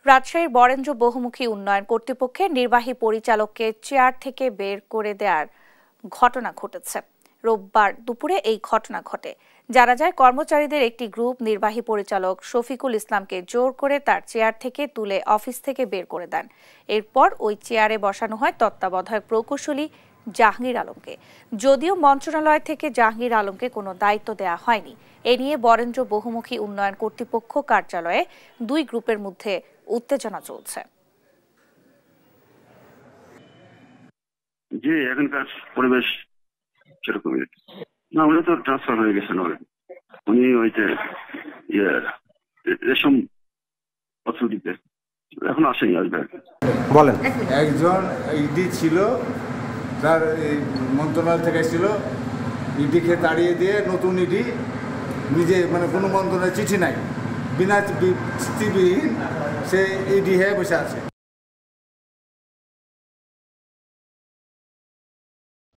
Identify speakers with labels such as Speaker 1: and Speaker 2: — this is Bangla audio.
Speaker 1: রাজশাহীর বরেন্দ্র বহুমুখী উন্নয়ন কর্তৃপক্ষের নির্বাহী পরিচালককে চেয়ার থেকে বের করে দেওয়ার ঘটনা ঘটেছে। রোববার দুপুরে এই ঘটনা ঘটে। জানা যায়, কর্মচারীদের একটি গ্রুপ নির্বাহী পরিচালক শফিকুল ইসলামকে জোর করে তার চেয়ার থেকে তুলে অফিস থেকে বের করে দেন। এরপর ওই চেয়ারে বসানো হয় তত্ত্বাবধায়ক প্রকৌশলী জাহাঙ্গীর আলমকে। যদিও মন্ত্রণালয় থেকে জাহাঙ্গীর আলমকে কোনো দায়িত্ব দেওয়া হয়নি। এ নিয়ে বরেন্দ্র বহুমুখী উন্নয়ন কর্তৃপক্ষ কার্যালয়ে দুই গ্রুপের মধ্যে উত্তেজনা চলছে।
Speaker 2: জি, এখানকার পরিবেশ সেরকমই না। উনি তো ট্রান্সফার হয়ে গেছেন। উনি ওই যে রেশম অথরিটিতে এখন আসেনি, আসবে।
Speaker 3: বলেন।
Speaker 4: একজন ইডি ছিল, তার মন্ত্রণালয় থেকে ছিল, ইডিকে তাড়িয়ে দিয়ে নতুন ইডি নিজে, মানে কোনো মন্ত্রণালয়ের চিঠি নাই, বিনা চিঠিবিহীন সে ইডি হয়ে বসে আছে।